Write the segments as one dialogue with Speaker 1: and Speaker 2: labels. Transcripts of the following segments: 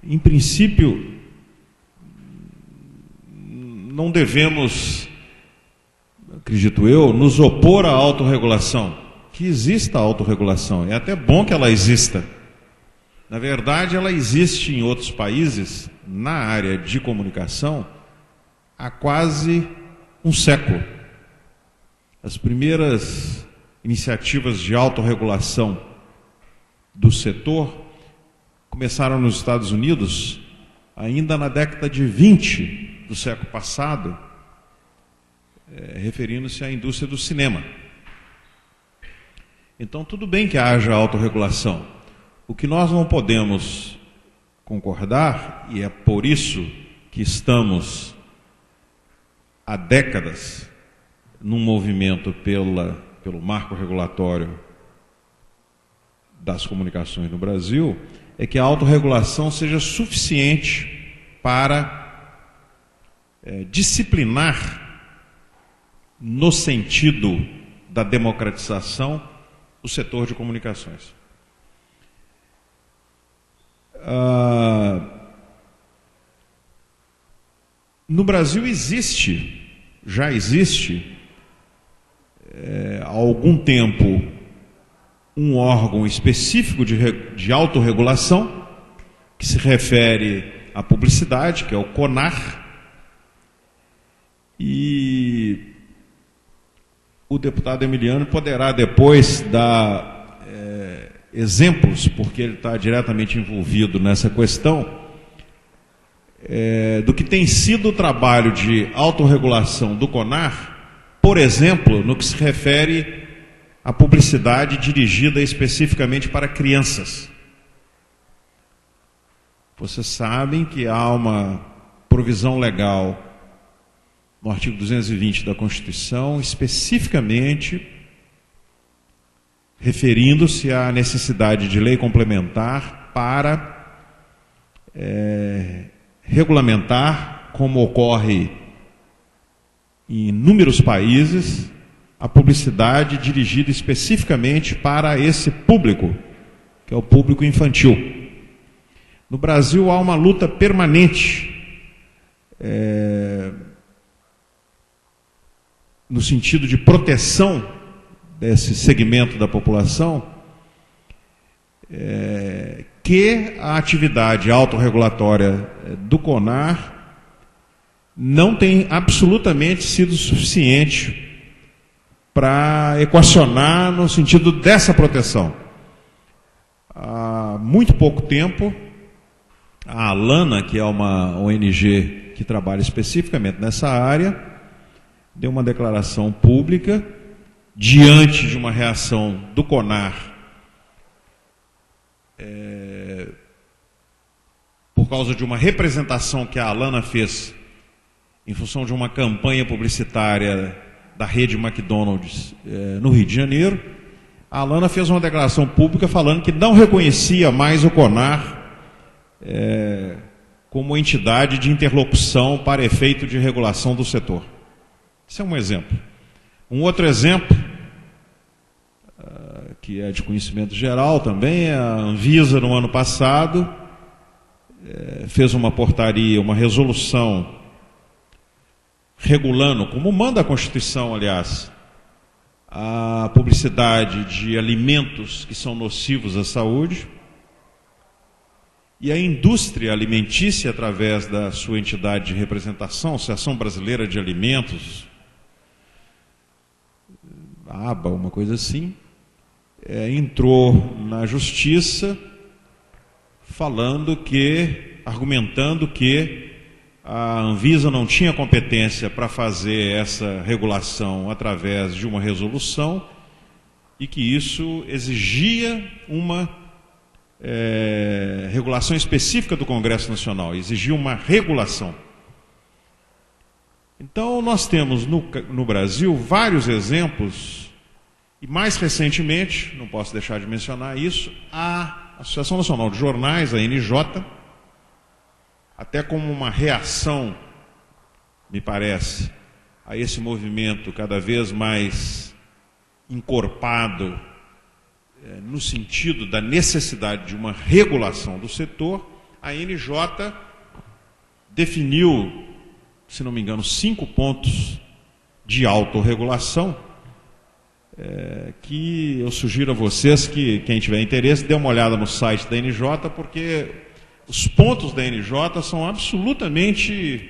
Speaker 1: Em princípio, não devemos, acredito eu, nos opor à autorregulação. Que exista a autorregulação. É até bom que ela exista. Na verdade, ela existe em outros países, na área de comunicação, há quase um século. As primeiras iniciativas de autorregulação do setor começaram nos Estados Unidos ainda na década de 20 do século passado, referindo-se à indústria do cinema. Então, tudo bem que haja autorregulação. O que nós não podemos concordar, e é por isso que estamos há décadas num movimento pelo marco regulatório das comunicações no Brasil, é que a autorregulação seja suficiente para disciplinar, no sentido da democratização, o setor de comunicações. No Brasil já existe, há algum tempo, um órgão específico de autorregulação, que se refere à publicidade, que é o CONAR, e o deputado Emiliano poderá depois dar exemplos, porque ele está diretamente envolvido nessa questão, do que tem sido o trabalho de autorregulação do CONAR, por exemplo, no que se refere à publicidade dirigida especificamente para crianças. Vocês sabem que há uma provisão legal no artigo 220 da Constituição, especificamente referindo-se à necessidade de lei complementar para regulamentar, como ocorre em inúmeros países, a publicidade dirigida especificamente para esse público, que é o público infantil. No Brasil há uma luta permanente no sentido de proteção desse segmento da população, que a atividade autorregulatória do CONAR não tem absolutamente sido suficiente para equacionar no sentido dessa proteção. Há muito pouco tempo, a Alana, que é uma ONG que trabalha especificamente nessa área, deu uma declaração pública diante de uma reação do CONAR por causa de uma representação que a Alana fez em função de uma campanha publicitária da rede McDonald's no Rio de Janeiro. A Alana fez uma declaração pública falando que não reconhecia mais o CONAR como entidade de interlocução para efeito de regulação do setor. Esse é um exemplo. Um outro exemplo, que é de conhecimento geral também, a Anvisa, no ano passado, fez uma portaria, uma resolução, regulando, como manda a Constituição, aliás, a publicidade de alimentos que são nocivos à saúde, e a indústria alimentícia, através da sua entidade de representação, Associação Brasileira de Alimentos, ABA, uma coisa assim, entrou na justiça argumentando que a Anvisa não tinha competência para fazer essa regulação através de uma resolução e que isso exigia uma regulação específica do Congresso Nacional, exigia uma regulação. Então, nós temos no Brasil vários exemplos, e mais recentemente, não posso deixar de mencionar isso, a Associação Nacional de Jornais, a ANJ, até como uma reação, me parece, a esse movimento cada vez mais encorpado no sentido da necessidade de uma regulação do setor, a NJ definiu, se não me engano, 5 pontos de autorregulação, que eu sugiro a vocês que, quem tiver interesse, dê uma olhada no site da NJ, porque os pontos da NJ são absolutamente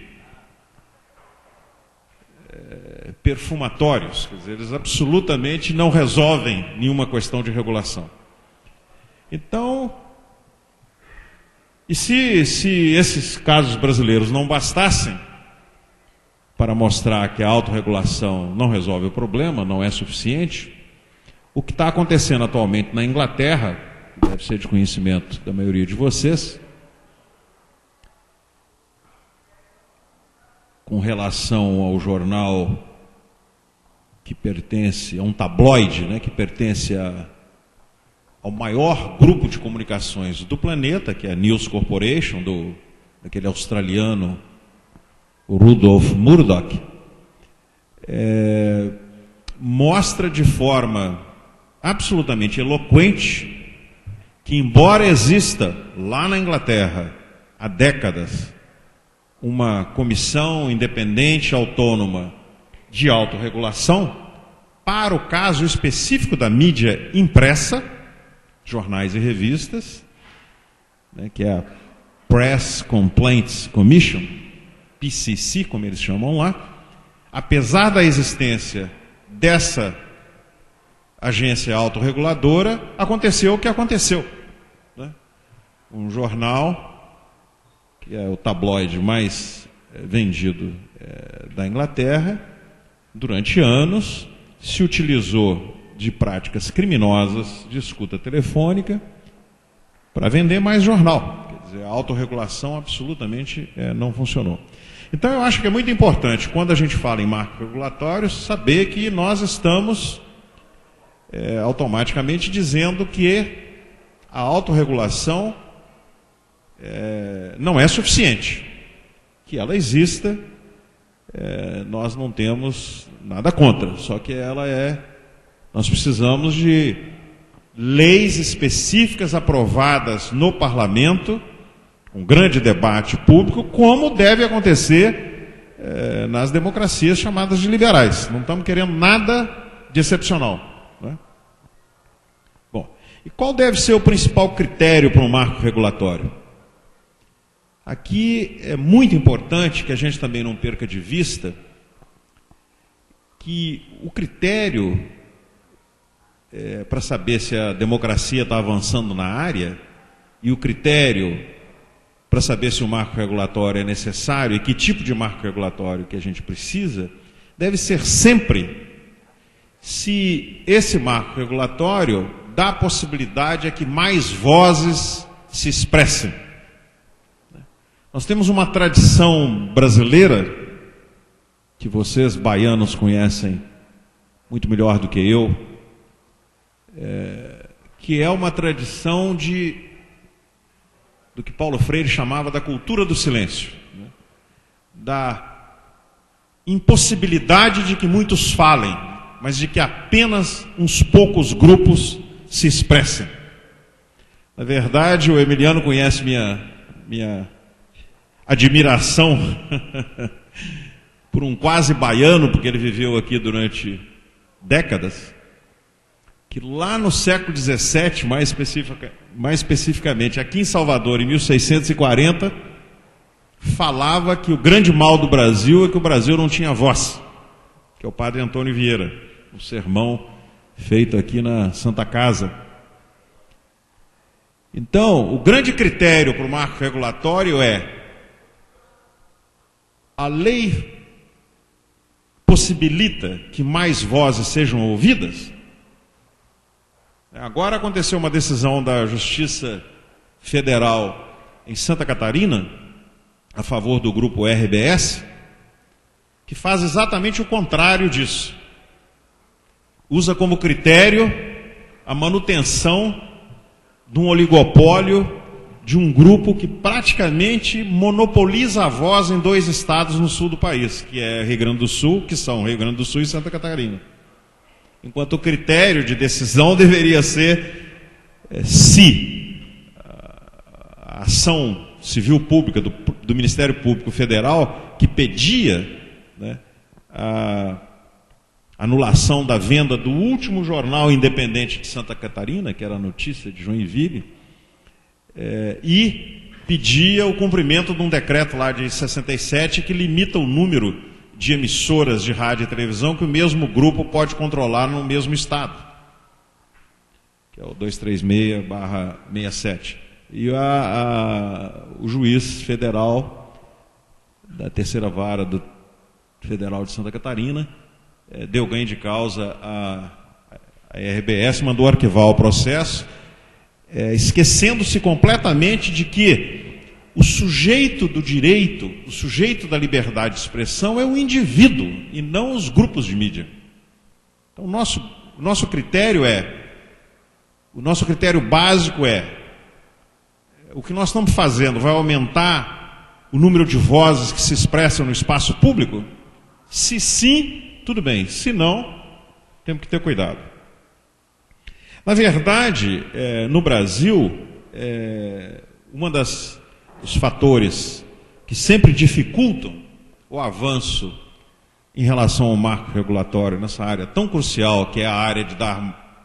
Speaker 1: perfumatórios, quer dizer, eles absolutamente não resolvem nenhuma questão de regulação. Então, e se esses casos brasileiros não bastassem para mostrar que a autorregulação não resolve o problema, não é suficiente, o que está acontecendo atualmente na Inglaterra, deve ser de conhecimento da maioria de vocês, com relação ao jornal que pertence a um tabloide, né, que pertence ao maior grupo de comunicações do planeta, que é a News Corporation, daquele australiano, o Rudolf Murdoch, mostra de forma absolutamente eloquente que, embora exista lá na Inglaterra há décadas uma comissão independente, autônoma de autorregulação, para o caso específico da mídia impressa, jornais e revistas, né, que é a Press Complaints Commission, PCC, como eles chamam lá, apesar da existência dessa agência autorreguladora, aconteceu o que aconteceu, né? Um jornal, que é o tabloide mais vendido da Inglaterra, durante anos se utilizou de práticas criminosas de escuta telefônica para vender mais jornal. Quer dizer, a autorregulação absolutamente não funcionou. Então eu acho que é muito importante, quando a gente fala em marco regulatório, saber que nós estamos automaticamente dizendo que a autorregulação não é suficiente. Que ela exista, nós não temos nada contra, só que nós precisamos de leis específicas aprovadas no parlamento, um grande debate público, como deve acontecer nas democracias chamadas de liberais. Não estamos querendo nada de excepcional, né? Bom, e qual deve ser o principal critério para um marco regulatório? Aqui é muito importante que a gente também não perca de vista que o critério para saber se a democracia está avançando na área e o critério para saber se o marco regulatório é necessário e que tipo de marco regulatório que a gente precisa, deve ser sempre se esse marco regulatório dá a possibilidade a que mais vozes se expressem. Nós temos uma tradição brasileira, que vocês baianos conhecem muito melhor do que eu, que é uma tradição do que Paulo Freire chamava da cultura do silêncio, né? Da impossibilidade de que muitos falem, mas de que apenas uns poucos grupos se expressem. Na verdade, o Emiliano conhece minha admiração por um quase baiano, porque ele viveu aqui durante décadas, que lá no século XVII, mais especificamente aqui em Salvador, em 1640, falava que o grande mal do Brasil é que o Brasil não tinha voz, que é o padre Antônio Vieira, um sermão feito aqui na Santa Casa. Então, o grande critério para o marco regulatório é: a lei possibilita que mais vozes sejam ouvidas? Agora aconteceu uma decisão da Justiça Federal em Santa Catarina, a favor do grupo RBS, que faz exatamente o contrário disso. Usa como critério a manutenção de um oligopólio de um grupo que praticamente monopoliza a voz em 2 estados no sul do país, que é Rio Grande do Sul, que são Rio Grande do Sul e Santa Catarina. Enquanto o critério de decisão deveria ser se a ação Civil Pública do Ministério Público Federal, que pedia, né, a anulação da venda do último jornal independente de Santa Catarina, que era a Notícia de Joinville, e pedia o cumprimento de um decreto lá de 67 que limita o número de emissoras de rádio e televisão que o mesmo grupo pode controlar no mesmo estado, que é o 236/67. E o juiz federal da terceira vara do Federal de Santa Catarina deu ganho de causa à RBS, mandou arquivar o processo, esquecendo-se completamente de que o sujeito do direito, o sujeito da liberdade de expressão é o indivíduo e não os grupos de mídia. Então, o nosso critério básico o que nós estamos fazendo vai aumentar o número de vozes que se expressam no espaço público? Se sim, tudo bem. Se não, temos que ter cuidado. Na verdade, no Brasil, os fatores que sempre dificultam o avanço em relação ao marco regulatório nessa área tão crucial, que é a área de dar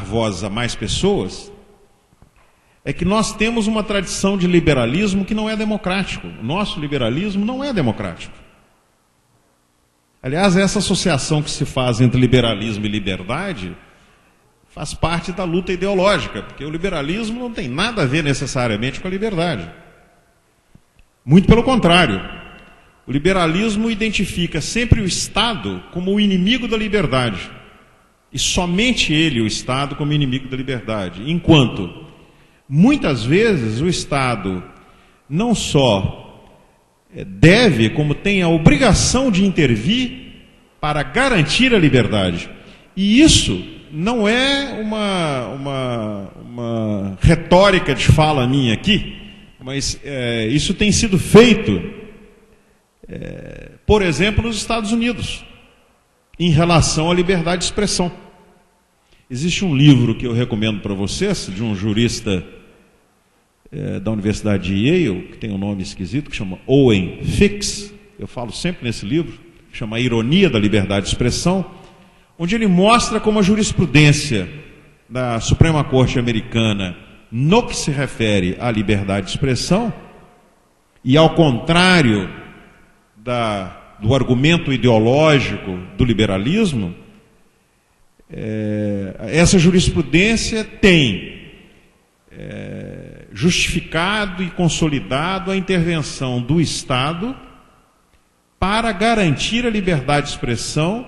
Speaker 1: vozes a mais pessoas, é que nós temos uma tradição de liberalismo que não é democrático. O nosso liberalismo não é democrático. Aliás, essa associação que se faz entre liberalismo e liberdade faz parte da luta ideológica, porque o liberalismo não tem nada a ver necessariamente com a liberdade. Muito pelo contrário. O liberalismo identifica sempre o Estado como o inimigo da liberdade. E somente ele, o Estado, como inimigo da liberdade. Enquanto, muitas vezes, o Estado não só deve, como tem a obrigação de intervir para garantir a liberdade. E isso não é uma retórica de fala minha aqui, mas isso tem sido feito, por exemplo, nos Estados Unidos, em relação à liberdade de expressão. Existe um livro que eu recomendo para vocês, de um jurista da Universidade de Yale, que tem um nome esquisito, que chama Owen Fix. Eu falo sempre nesse livro, que chama A Ironia da Liberdade de Expressão, onde ele mostra como a jurisprudência da Suprema Corte Americana, no que se refere à liberdade de expressão, e ao contrário do argumento ideológico do liberalismo, essa jurisprudência tem justificado e consolidado a intervenção do Estado para garantir a liberdade de expressão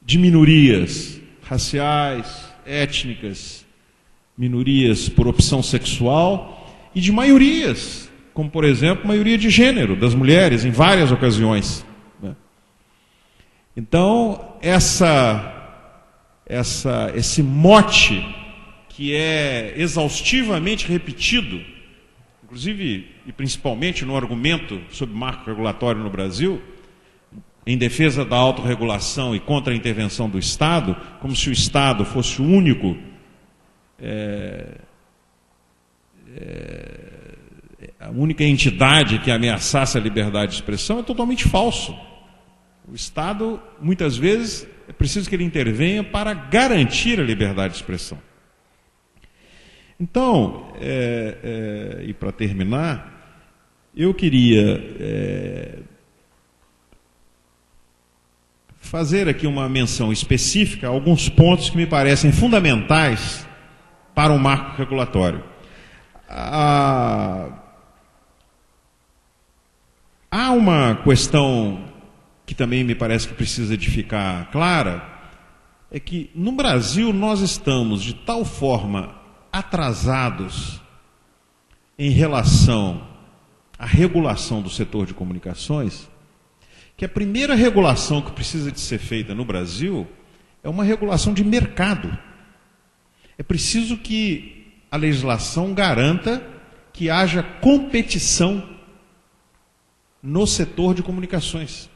Speaker 1: de minorias raciais, étnicas, minorias por opção sexual e de maiorias, como, por exemplo, maioria de gênero, das mulheres, em várias ocasiões. Então, esse mote que é exaustivamente repetido, inclusive e principalmente no argumento sobre marco regulatório no Brasil, em defesa da autorregulação e contra a intervenção do Estado, como se o Estado fosse o único a única entidade que ameaçasse a liberdade de expressão, é totalmente falso. O Estado, muitas vezes, é preciso que ele intervenha para garantir a liberdade de expressão. Então, e para terminar, eu queria fazer aqui uma menção específica a alguns pontos que me parecem fundamentais para o marco regulatório. Há uma questão que também me parece que precisa de ficar clara, é que no Brasil nós estamos de tal forma atrasados em relação à regulação do setor de comunicações, que a primeira regulação que precisa de ser feita no Brasil é uma regulação de mercado. É preciso que a legislação garanta que haja competição no setor de comunicações.